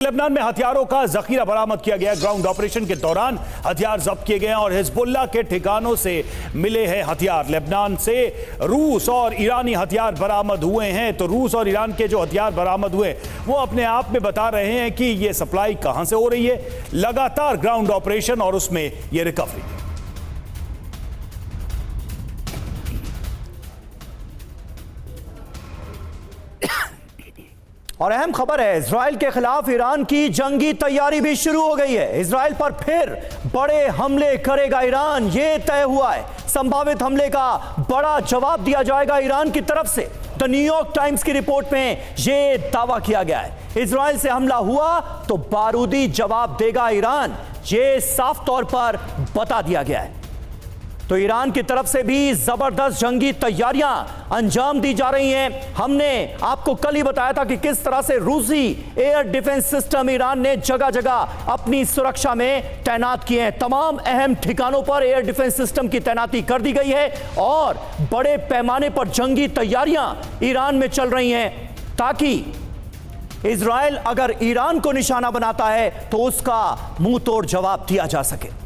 Lebanon में हथियारों का जखीरा बरामद किया गया। ग्राउंड ऑपरेशन के दौरान हथियार जब्त किए गए और हिजबुल्लाह के ठिकानों से मिले हैं हथियार। लेबनान से रूस और ईरानी हथियार बरामद हुए हैं। तो रूस और ईरान के जो हथियार बरामद हुए वो अपने आप में बता रहे हैं कि ये सप्लाई कहां से हो रही है। लगातार ग्राउंड ऑपरेशन और उसमें ये रिकवरी। और अहम खबर है, इजराइल के खिलाफ ईरान की जंगी तैयारी भी शुरू हो गई है। इजराइल पर फिर बड़े हमले करेगा ईरान, ये तय हुआ है। संभावित हमले का बड़ा जवाब दिया जाएगा ईरान की तरफ से। द न्यूयॉर्क टाइम्स की रिपोर्ट में यह दावा किया गया है। इजराइल से हमला हुआ तो बारूदी जवाब देगा ईरान, ये साफ तौर पर बता दिया गया है। तो ईरान की तरफ से भी जबरदस्त जंगी तैयारियां अंजाम दी जा रही हैं। हमने आपको कल ही बताया था कि किस तरह से रूसी एयर डिफेंस सिस्टम ईरान ने जगह जगह अपनी सुरक्षा में तैनात किए हैं। तमाम अहम ठिकानों पर एयर डिफेंस सिस्टम की तैनाती कर दी गई है और बड़े पैमाने पर जंगी तैयारियां ईरान में चल रही हैं ताकि इजराइल अगर ईरान को निशाना बनाता है तो उसका मुंह तोड़ जवाब दिया जा सके।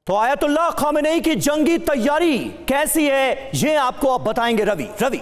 तो आयतुल्लाह खामेनेई की जंगी तैयारी कैसी है, ये आपको अब बताएंगे रवि।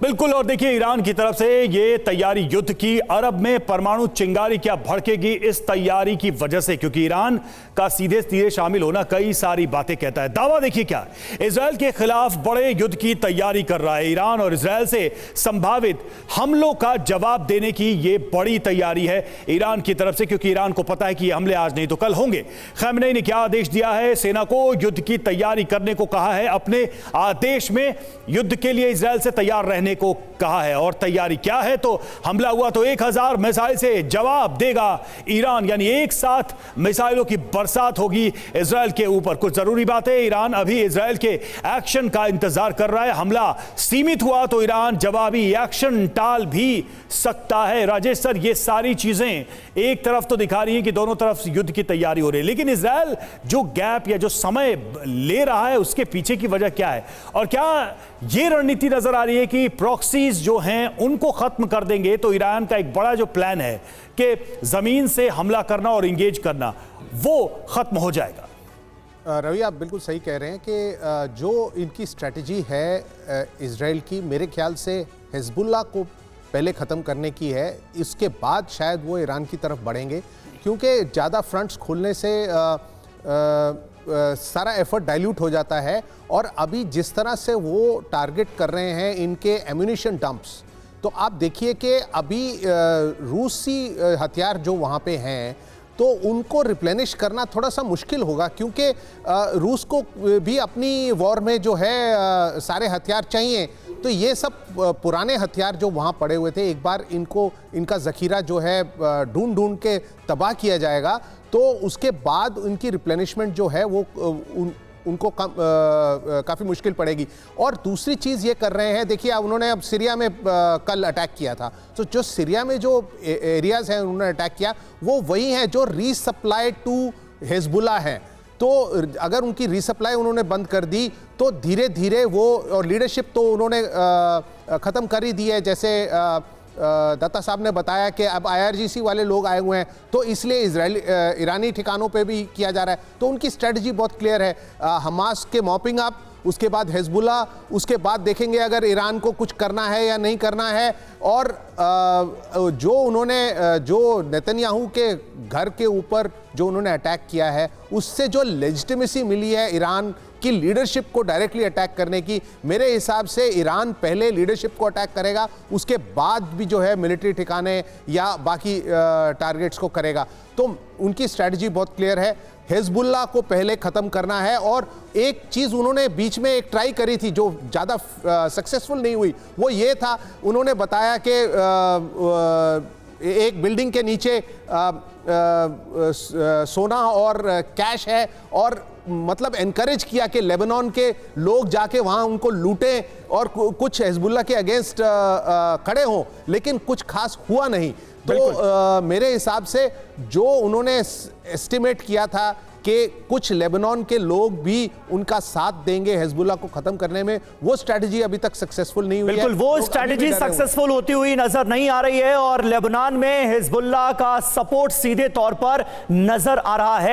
बिल्कुल। और देखिए, ईरान की तरफ से ये तैयारी युद्ध की, अरब में परमाणु चिंगारी क्या भड़केगी इस तैयारी की वजह से, क्योंकि ईरान का सीधे सीधे शामिल होना कई सारी बातें कहता है। दावा देखिए क्या, इजराइल के खिलाफ बड़े युद्ध की तैयारी कर रहा है ईरान और इजराइल से संभावित हमलों का जवाब देने की ये बड़ी तैयारी है ईरान की तरफ से, क्योंकि ईरान को पता है कि ये हमले आज नहीं तो कल होंगे। खामेनेई ने क्या आदेश दिया है, सेना को युद्ध की तैयारी करने को कहा है। अपने आदेश में युद्ध के लिए इजराइल से तैयार रहने को कहा है। और तैयारी क्या है, तो हमला हुआ तो 1000 मिसाइल से जवाब देगा ईरान, यानी एक साथ मिसाइलों की बरसात होगी इजराइल के ऊपर। कुछ जरूरी बातें, ईरान अभी इजराइल के एक्शन का इंतजार कर रहा है। हमला सीमित हुआ तो ईरान जवाबी एक्शन टाल भी सकता है। राजेश सर, ये सारी चीजें एक तरफ तो दिखा रही हैं कि दोनों तरफ युद्ध की तैयारी हो रही है, लेकिन इजराइल जो गैप या जो समय ले रहा है उसके पीछे की वजह क्या है, और क्या ये रणनीति नजर आ रही है कि प्रॉक्सीज जो हैं उनको खत्म कर देंगे तो ईरान का एक बड़ा जो प्लान है कि जमीन से हमला करना और इंगेज करना वो खत्म हो जाएगा। रवि, आप बिल्कुल सही कह रहे हैं कि जो इनकी स्ट्रेटजी है इजराइल की, मेरे ख्याल से हिजबुल्लाह को पहले ख़त्म करने की है, इसके बाद शायद वो ईरान की तरफ बढ़ेंगे, क्योंकि ज़्यादा फ्रंट्स खोलने से सारा एफर्ट डाइल्यूट हो जाता है। और अभी जिस तरह से वो टारगेट कर रहे हैं इनके एम्यूनिशन डंप्स, तो आप देखिए कि अभी रूसी हथियार जो वहाँ पे हैं तो उनको रिप्लेनिश करना थोड़ा सा मुश्किल होगा, क्योंकि रूस को भी अपनी वॉर में जो है सारे हथियार चाहिए। तो ये सब पुराने हथियार जो वहाँ पड़े हुए थे, एक बार इनका ज़ख़ीरा जो है ढूंढ के तबाह किया जाएगा, तो उसके बाद उनकी रिप्लेनिशमेंट जो है वो उनको काफ़ी मुश्किल पड़ेगी। और दूसरी चीज़ ये कर रहे हैं, देखिए उन्होंने अब सीरिया में कल अटैक किया था, तो जो सीरिया में जो एरियाज़ हैं उन्होंने अटैक किया वो वही हैं जो रीसप्लाई टू हिजबुल्लाह हैं। तो अगर उनकी रीसप्लाई उन्होंने बंद कर दी तो धीरे धीरे वो, और लीडरशिप तो उन्होंने ख़त्म कर ही दी है। जैसे दत्ता साहब ने बताया कि अब IRGC वाले लोग आए हुए हैं, तो इसलिए ईरानी ठिकानों पे भी किया जा रहा है। तो उनकी स्ट्रेटजी बहुत क्लियर है, हमास के मॉपिंग अप, उसके बाद हिजबुल्लाह, उसके बाद देखेंगे अगर ईरान को कुछ करना है या नहीं करना है। और जो उन्होंने जो नेतन्याहू के घर के ऊपर जो उन्होंने अटैक किया है, उससे जो लेजिटिमेसी मिली है ईरान की लीडरशिप को डायरेक्टली अटैक करने की, मेरे हिसाब से ईरान पहले लीडरशिप को अटैक करेगा, उसके बाद भी जो है मिलिट्री ठिकाने या बाकी टारगेट्स को करेगा। तो उनकी स्ट्रैटेजी बहुत क्लियर है, हिजबुल्लाह को पहले ख़त्म करना है। और एक चीज़ उन्होंने बीच में एक ट्राई करी थी जो ज़्यादा सक्सेसफुल नहीं हुई, वो ये था, उन्होंने बताया कि एक बिल्डिंग के नीचे सोना और कैश है, और मतलब एनकरेज किया कि लेबनान के लोग जाके वहाँ उनको लूटें और कुछ हिजबुल्लाह के अगेंस्ट खड़े हों, लेकिन कुछ खास हुआ नहीं। तो मेरे हिसाब से जो उन्होंने एस्टिमेट किया था कि कुछ लेबनान के लोग भी उनका साथ देंगे हिजबुल्लाह को खत्म करने में, वो स्ट्रैटेजी अभी तक सक्सेसफुल नहीं हुई है। बिल्कुल, वो लोग स्ट्रैटेजी अभी भी डरे हुए हैं। सक्सेसफुल होती हुई नजर नहीं आ रही है और लेबनान में हिजबुल्लाह का सपोर्ट सीधे तौर पर नजर आ रहा है।